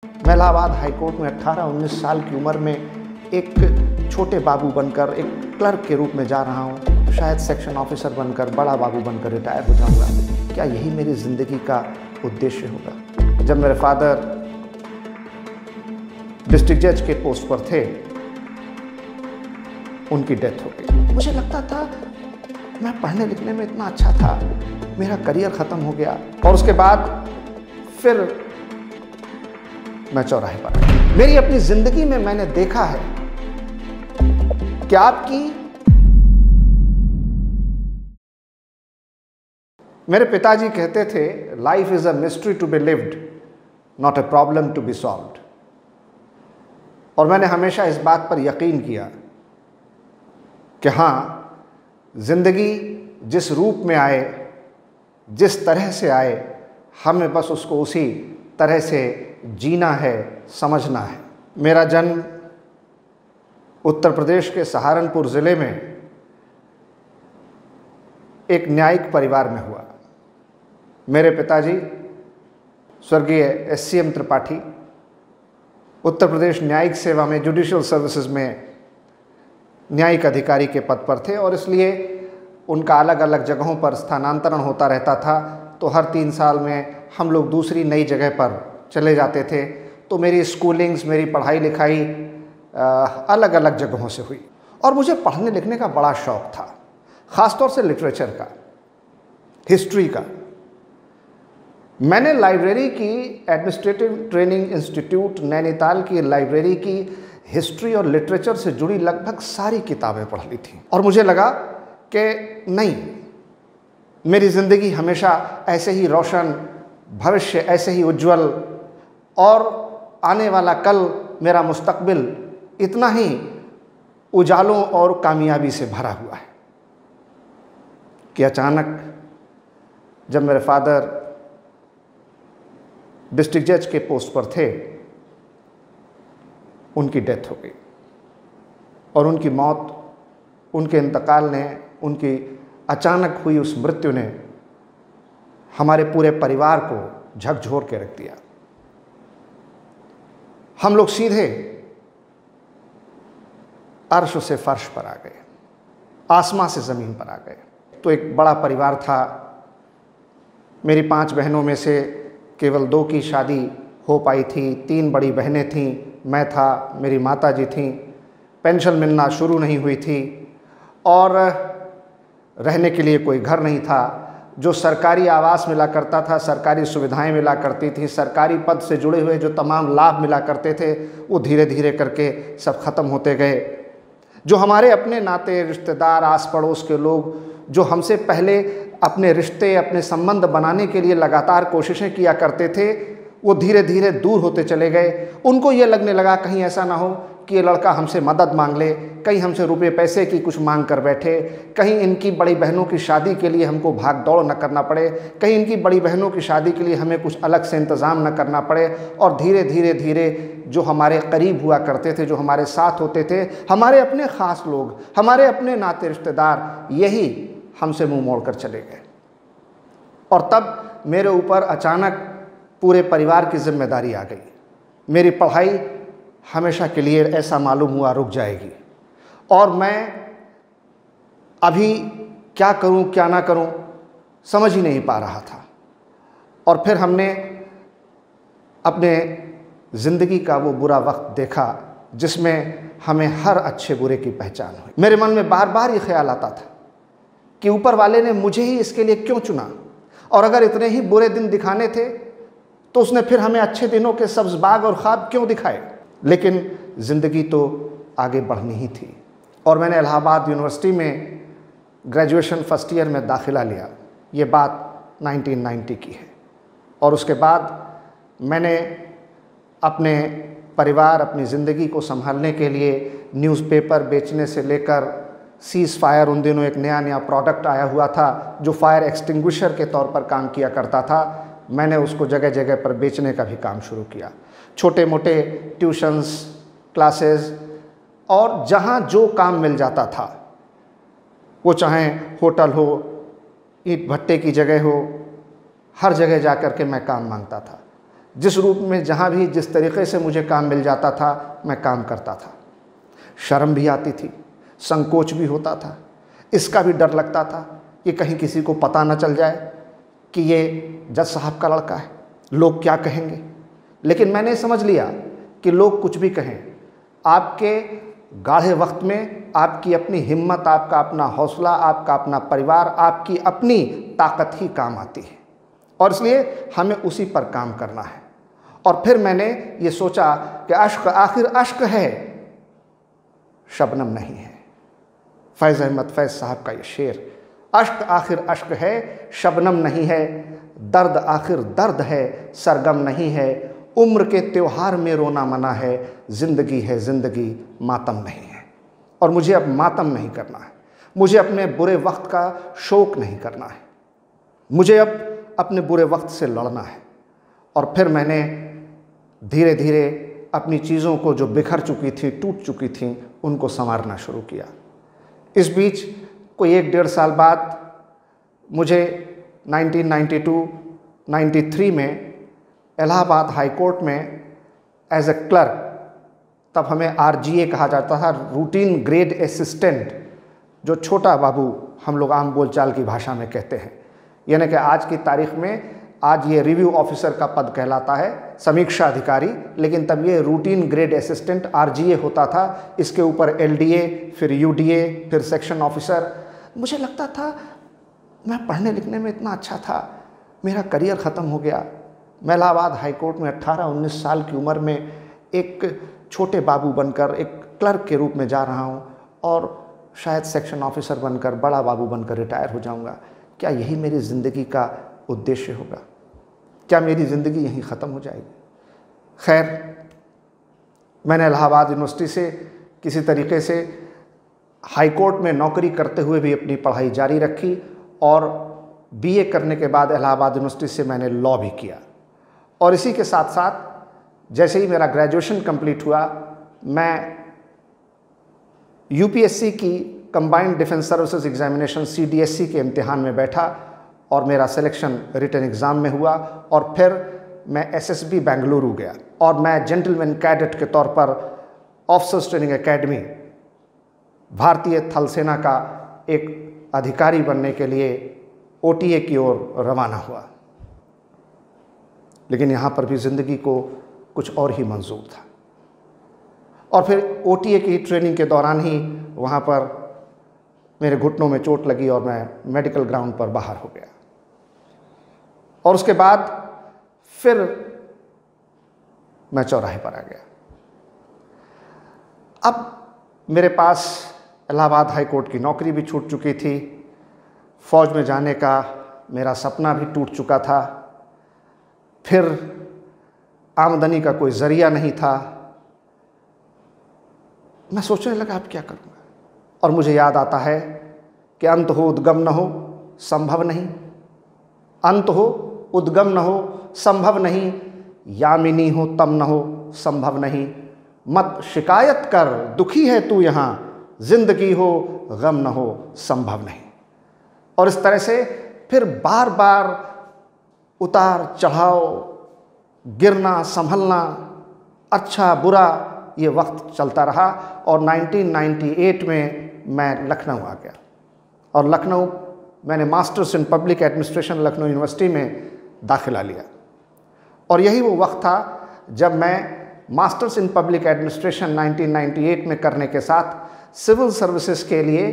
मैं इलाहाबाद हाईकोर्ट में 18-19 साल की उम्र में एक छोटे बाबू बनकर एक क्लर्क के रूप में जा रहा हूँ। शायद सेक्शन ऑफिसर बनकर, बड़ा बाबू बनकर रिटायर हो जाऊँगा। क्या यही मेरी ज़िंदगी का उद्देश्य होगा? जब मेरे फादर डिस्ट्रिक्ट जज के पोस्ट पर थे, उनकी डेथ हो गई। मुझे लगता था मैं पढ़ने लिखने में इतना अच्छा था, मेरा करियर ख़त्म हो गया। और उसके बाद फिर मैं चौराहे पर आया। मेरी अपनी ज़िंदगी में मैंने देखा है कि मेरे पिताजी कहते थे, life is a mystery to be lived, not a problem to be solved. और मैंने हमेशा इस बात पर यकीन किया कि हाँ, ज़िंदगी जिस रूप में आए, जिस तरह से आए, हमें बस उसको उसी तरह से जीना है, समझना है। मेरा जन्म उत्तर प्रदेश के सहारनपुर ज़िले में एक न्यायिक परिवार में हुआ। मेरे पिताजी स्वर्गीय SCM त्रिपाठी उत्तर प्रदेश न्यायिक सेवा में, जुडिशियल सर्विसेज में न्यायिक अधिकारी के पद पर थे और इसलिए उनका अलग अलग जगहों पर स्थानांतरण होता रहता था। तो हर 3 साल में हम लोग दूसरी नई जगह पर चले जाते थे। तो मेरी स्कूलिंग्स, मेरी पढ़ाई लिखाई अलग अलग जगहों से हुई। और मुझे पढ़ने लिखने का बड़ा शौक़ था, ख़ासतौर से लिटरेचर का, हिस्ट्री का। मैंने लाइब्रेरी की, एडमिनिस्ट्रेटिव ट्रेनिंग इंस्टीट्यूट नैनीताल की लाइब्रेरी की हिस्ट्री और लिटरेचर से जुड़ी लगभग सारी किताबें पढ़ ली थी। और मुझे लगा कि नहीं, मेरी ज़िंदगी हमेशा ऐसे ही रोशन, भविष्य ऐसे ही उज्जवल और आने वाला कल, मेरा मुस्तकबिल इतना ही उजालों और कामयाबी से भरा हुआ है कि अचानक जब मेरे फादर डिस्ट्रिक्ट जज के पोस्ट पर थे, उनकी डेथ हो गई। और उनकी मौत, उनके इंतकाल ने, उनकी अचानक हुई उस मृत्यु ने हमारे पूरे परिवार को झकझोर के रख दिया। हम लोग सीधे अर्श से फर्श पर आ गए, आसमां से ज़मीन पर आ गए। तो एक बड़ा परिवार था। मेरी 5 बहनों में से केवल 2 की शादी हो पाई थी, 3 बड़ी बहनें थीं, मैं था, मेरी माताजी थीं। पेंशन मिलना शुरू नहीं हुई थी और रहने के लिए कोई घर नहीं था। जो सरकारी आवास मिला करता था, सरकारी सुविधाएं मिला करती थी, सरकारी पद से जुड़े हुए जो तमाम लाभ मिला करते थे, वो धीरे धीरे करके सब ख़त्म होते गए। जो हमारे अपने नाते रिश्तेदार, आस पड़ोस के लोग जो हमसे पहले अपने रिश्ते, अपने संबंध बनाने के लिए लगातार कोशिशें किया करते थे, वो धीरे धीरे दूर होते चले गए। उनको ये लगने लगा कहीं ऐसा ना हो कि ये लड़का हमसे मदद मांग ले, कहीं हमसे रुपए पैसे की कुछ मांग कर बैठे, कहीं इनकी बड़ी बहनों की शादी के लिए हमको भाग दौड़ न करना पड़े, कहीं इनकी बड़ी बहनों की शादी के लिए हमें कुछ अलग से इंतज़ाम न करना पड़े। और धीरे धीरे धीरे जो हमारे करीब हुआ करते थे, जो हमारे साथ होते थे, हमारे अपने ख़ास लोग, हमारे अपने नाते रिश्तेदार, यही हमसे मुँह मोड़ कर चले गए। और तब मेरे ऊपर अचानक पूरे परिवार की जिम्मेदारी आ गई। मेरी पढ़ाई हमेशा के लिए ऐसा मालूम हुआ रुक जाएगी और मैं अभी क्या करूं, क्या ना करूं, समझ ही नहीं पा रहा था। और फिर हमने अपने ज़िंदगी का वो बुरा वक्त देखा जिसमें हमें हर अच्छे बुरे की पहचान हुई। मेरे मन में बार बार ये ख्याल आता था कि ऊपर वाले ने मुझे ही इसके लिए क्यों चुना, और अगर इतने ही बुरे दिन दिखाने थे तो उसने फिर हमें अच्छे दिनों के सब्ज़ बाग और ख्वाब क्यों दिखाए। लेकिन ज़िंदगी तो आगे बढ़नी ही थी। और मैंने इलाहाबाद यूनिवर्सिटी में ग्रेजुएशन फर्स्ट ईयर में दाखिला लिया। ये बात 1990 की है। और उसके बाद मैंने अपने परिवार, अपनी ज़िंदगी को संभालने के लिए न्यूज़पेपर बेचने से लेकर सीज़ फायर, उन दिनों एक नया प्रोडक्ट आया हुआ था जो फायर एक्सटिंग्विशर के तौर पर काम किया करता था, मैंने उसको जगह जगह पर बेचने का भी काम शुरू किया। छोटे मोटे ट्यूशन्स, क्लासेस और जहाँ जो काम मिल जाता था, वो चाहे होटल हो, ईंट भट्टे की जगह हो, हर जगह जा कर के मैं काम मांगता था। जिस रूप में जहाँ भी जिस तरीक़े से मुझे काम मिल जाता था मैं काम करता था। शर्म भी आती थी, संकोच भी होता था, इसका भी डर लगता था कि कहीं किसी को पता न चल जाए कि ये जज साहब का लड़का है, लोग क्या कहेंगे। लेकिन मैंने समझ लिया कि लोग कुछ भी कहें, आपके गाढ़े वक्त में आपकी अपनी हिम्मत, आपका अपना हौसला, आपका अपना परिवार, आपकी अपनी ताकत ही काम आती है और इसलिए हमें उसी पर काम करना है। और फिर मैंने ये सोचा कि अश्क आखिर अश्क है, शबनम नहीं है। फैज़ अहमद फैज़ साहब का ये शेर, अश्क आखिर अश्क है, शबनम नहीं है, दर्द आखिर दर्द है, सरगम नहीं है, उम्र के त्योहार में रोना मना है, ज़िंदगी है ज़िंदगी मातम नहीं है। और मुझे अब मातम नहीं करना है, मुझे अपने बुरे वक्त का शोक नहीं करना है, मुझे अब अपने बुरे वक्त से लड़ना है। और फिर मैंने धीरे धीरे अपनी चीज़ों को जो बिखर चुकी थी, टूट चुकी थी, उनको संवारना शुरू किया। इस बीच कोई 1-1.5 साल बाद मुझे 1992-93 में इलाहाबाद हाई कोर्ट में एज ए क्लर्क, तब हमें RGA कहा जाता था, रूटीन ग्रेड असिस्टेंट, जो छोटा बाबू हम लोग आम बोलचाल की भाषा में कहते हैं, यानी कि आज की तारीख में आज ये रिव्यू ऑफिसर का पद कहलाता है, समीक्षा अधिकारी, लेकिन तब ये रूटीन ग्रेड असिस्टेंट RGA होता था। इसके ऊपर LDA, फिर UDA, फिर सेक्शन ऑफिसर। मुझे लगता था मैं पढ़ने लिखने में इतना अच्छा था, मेरा करियर ख़त्म हो गया। मैं इलाहाबाद हाई कोर्ट में 18-19 साल की उम्र में एक छोटे बाबू बनकर एक क्लर्क के रूप में जा रहा हूँ और शायद सेक्शन ऑफिसर बनकर, बड़ा बाबू बनकर रिटायर हो जाऊँगा। क्या यही मेरी ज़िंदगी का उद्देश्य होगा? क्या मेरी ज़िंदगी यहीं ख़त्म हो जाएगी? खैर, मैंने इलाहाबाद यूनिवर्सिटी से किसी तरीके से हाई कोर्ट में नौकरी करते हुए भी अपनी पढ़ाई जारी रखी और BA करने के बाद इलाहाबाद यूनिवर्सिटी से मैंने लॉ भी किया। और इसी के साथ साथ जैसे ही मेरा ग्रेजुएशन कंप्लीट हुआ, मैं UPSC की combined defence services examination CDSC के इम्तिहान में बैठा और मेरा सिलेक्शन रिटन एग्ज़ाम में हुआ। और फिर मैं SSB बेंगलुरु गया और मैं जेंटलमैन कैडेट के तौर पर ऑफिसर्स ट्रेनिंग एकेडमी, भारतीय थल सेना का एक अधिकारी बनने के लिए OTA की ओर रवाना हुआ। लेकिन यहाँ पर भी ज़िंदगी को कुछ और ही मंजूर था। और फिर OTA की ट्रेनिंग के दौरान ही वहाँ पर मेरे घुटनों में चोट लगी और मैं मेडिकल ग्राउंड पर बाहर हो गया। और उसके बाद फिर मैं चौराहे पर आ गया। अब मेरे पास इलाहाबाद हाई कोर्ट की नौकरी भी छूट चुकी थी, फ़ौज में जाने का मेरा सपना भी टूट चुका था, फिर आमदनी का कोई ज़रिया नहीं था। मैं सोचने लगा अब क्या करूँगा। और मुझे याद आता है कि अंत हो उद्गम न हो संभव नहीं, अंत हो उद्गम न हो संभव नहीं, यामिनी हो तम न हो संभव नहीं, मत शिकायत कर दुखी है तू यहाँ, जिंदगी हो गम न हो संभव नहीं। और इस तरह से फिर बार बार उतार चढ़ाव, गिरना संभलना, अच्छा बुरा, ये वक्त चलता रहा। और 1998 में मैं लखनऊ आ गया और लखनऊ मैंने masters in public administration Lucknow university में दाखिला लिया। और यही वो वक्त था जब मैं मास्टर्स इन पब्लिक एडमिनिस्ट्रेशन 1998 में करने के साथ सिविल सर्विसेज के लिए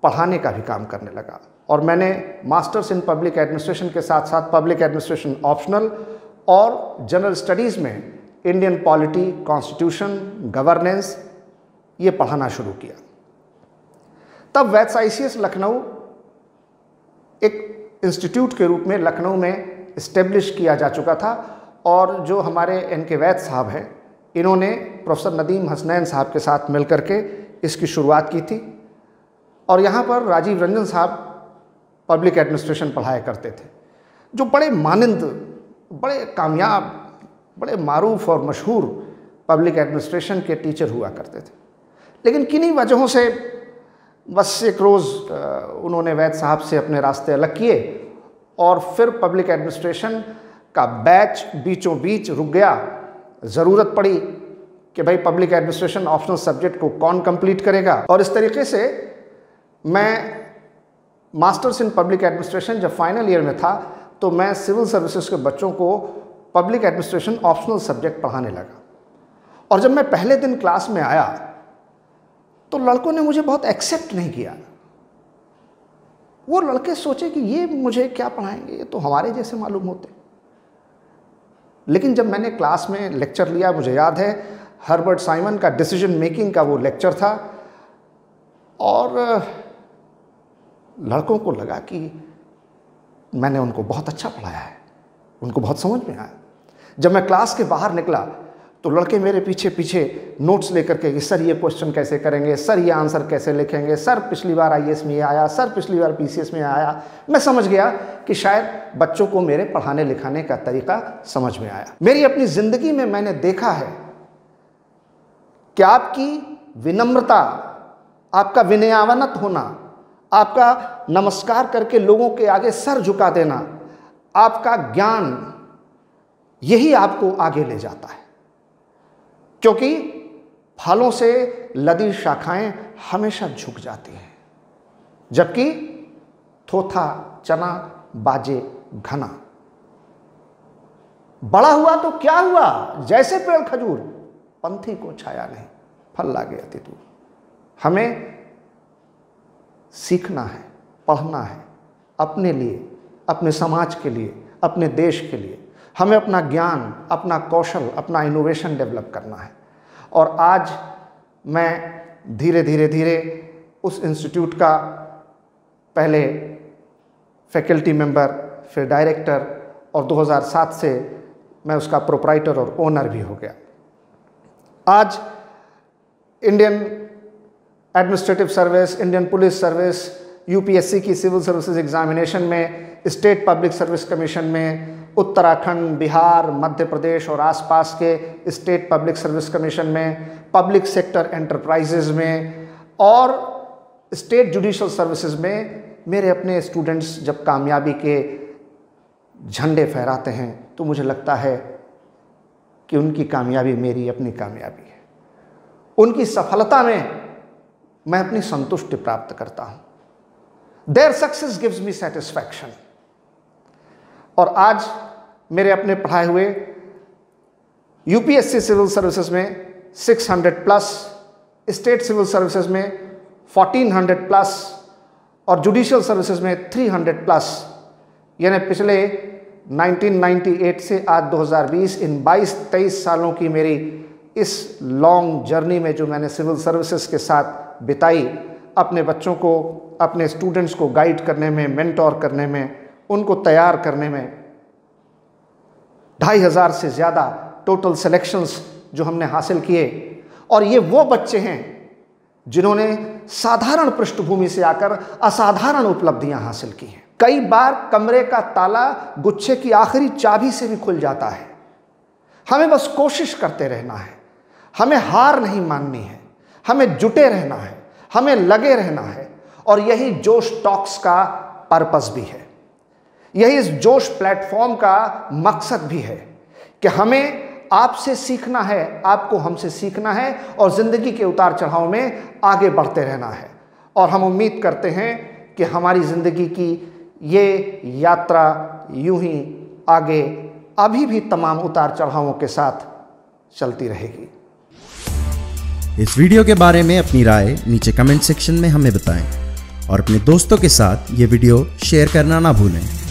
पढ़ाने का भी काम करने लगा। और मैंने मास्टर्स इन पब्लिक एडमिनिस्ट्रेशन के साथ साथ पब्लिक एडमिनिस्ट्रेशन ऑप्शनल और जनरल स्टडीज़ में इंडियन पॉलिटी, कॉन्स्टिट्यूशन, गवर्नेंस ये पढ़ाना शुरू किया। तब वैट्स ICS लखनऊ एक इंस्टीट्यूट के रूप में लखनऊ में इस्टेब्लिश किया जा चुका था। और जो हमारे NK वैद साहब हैं, इन्होंने प्रोफेसर नदीम हसनैन साहब के साथ मिलकर के इसकी शुरुआत की थी। और यहाँ पर राजीव रंजन साहब पब्लिक एडमिनिस्ट्रेशन पढ़ाया करते थे, जो बड़े मानिंद, बड़े कामयाब, बड़े मारूफ और मशहूर पब्लिक एडमिनिस्ट्रेशन के टीचर हुआ करते थे। लेकिन किन्हीं वजहों से बस एक रोज़ उन्होंने वैद साहब से अपने रास्ते अलग किए और फिर पब्लिक एडमिनिस्ट्रेशन का बैच बीचों बीच रुक गया। ज़रूरत पड़ी कि भाई पब्लिक एडमिनिस्ट्रेशन ऑप्शनल सब्जेक्ट को कौन कंप्लीट करेगा, और इस तरीके से मैं मास्टर्स इन पब्लिक एडमिनिस्ट्रेशन जब फाइनल ईयर में था तो मैं सिविल सर्विसेज के बच्चों को पब्लिक एडमिनिस्ट्रेशन ऑप्शनल सब्जेक्ट पढ़ाने लगा। और जब मैं पहले दिन क्लास में आया तो लड़कों ने मुझे बहुत एक्सेप्ट नहीं किया। वो लड़के सोचे कि ये मुझे क्या पढ़ाएंगे, ये तो हमारे जैसे मालूम होते। लेकिन जब मैंने क्लास में लेक्चर लिया, मुझे याद है हर्बर्ट साइमन का डिसीजन मेकिंग का वो लेक्चर था, और लड़कों को लगा कि मैंने उनको बहुत अच्छा पढ़ाया है, उनको बहुत समझ में आया। जब मैं क्लास के बाहर निकला तो लड़के मेरे पीछे पीछे नोट्स लेकर के कि सर ये क्वेश्चन कैसे करेंगे, सर ये आंसर कैसे लिखेंगे, सर पिछली बार आईएएस में ये आया, सर पिछली बार पीसीएस में आया। मैं समझ गया कि शायद बच्चों को मेरे पढ़ाने लिखाने का तरीका समझ में आया। मेरी अपनी ज़िंदगी में मैंने देखा है कि आपकी विनम्रता, आपका विनयावनत होना, आपका नमस्कार करके लोगों के आगे सर झुका देना, आपका ज्ञान, यही आपको आगे ले जाता है। क्योंकि फलों से लदी शाखाएं हमेशा झुक जाती हैं, जबकि थोथा चना बाजे घना। बड़ा हुआ तो क्या हुआ, जैसे पेड़ खजूर, पंथी को छाया नहीं, फल लागे अति दूर। हमें सीखना है, पढ़ना है, अपने लिए, अपने समाज के लिए, अपने देश के लिए। हमें अपना ज्ञान, अपना कौशल, अपना इनोवेशन डेवलप करना है। और आज मैं धीरे धीरे उस इंस्टीट्यूट का पहले फैकल्टी मेंबर, फिर डायरेक्टर, और 2007 से मैं उसका प्रोप्राइटर और ओनर भी हो गया। आज Indian administrative service, Indian police service, UPSC की सिविल सर्विसेज एग्जामिनेशन में, स्टेट पब्लिक सर्विस कमीशन में, उत्तराखंड, बिहार, मध्य प्रदेश और आसपास के स्टेट पब्लिक सर्विस कमीशन में, पब्लिक सेक्टर एंटरप्राइजेज में और स्टेट जुडिशल सर्विसेज में मेरे अपने स्टूडेंट्स जब कामयाबी के झंडे फहराते हैं तो मुझे लगता है कि उनकी कामयाबी मेरी अपनी कामयाबी है। उनकी सफलता में मैं अपनी संतुष्टि प्राप्त करता हूँ। Their success gives me satisfaction। और आज मेरे अपने पढ़ाए हुए यूपीएससी सिविल सर्विसेज में 600+, स्टेट सिविल सर्विसेज में 1400+ और जुडिशियल सर्विसेज में 300+, यानी पिछले 1998 से आज 2020 इन 22-23 सालों की मेरी इस लॉन्ग जर्नी में जो मैंने सिविल सर्विसेज के साथ बिताई, अपने बच्चों को, अपने स्टूडेंट्स को गाइड करने में, मेंटोर करने में, उनको तैयार करने में 2500 से ज़्यादा टोटल सिलेक्शंस जो हमने हासिल किए। और ये वो बच्चे हैं जिन्होंने साधारण पृष्ठभूमि से आकर असाधारण उपलब्धियां हासिल की हैं। कई बार कमरे का ताला गुच्छे की आखिरी चाबी से भी खुल जाता है। हमें बस कोशिश करते रहना है, हमें हार नहीं माननी है, हमें जुटे रहना है, हमें लगे रहना है। और यही जोश टॉक्स का पर्पस भी है, यही इस जोश प्लेटफॉर्म का मकसद भी है कि हमें आपसे सीखना है, आपको हमसे सीखना है और ज़िंदगी के उतार चढ़ाव में आगे बढ़ते रहना है। और हम उम्मीद करते हैं कि हमारी ज़िंदगी की ये यात्रा यूं ही आगे अभी भी तमाम उतार चढ़ावों के साथ चलती रहेगी। इस वीडियो के बारे में अपनी राय नीचे कमेंट सेक्शन में हमें बताएं और अपने दोस्तों के साथ ये वीडियो शेयर करना ना भूलें।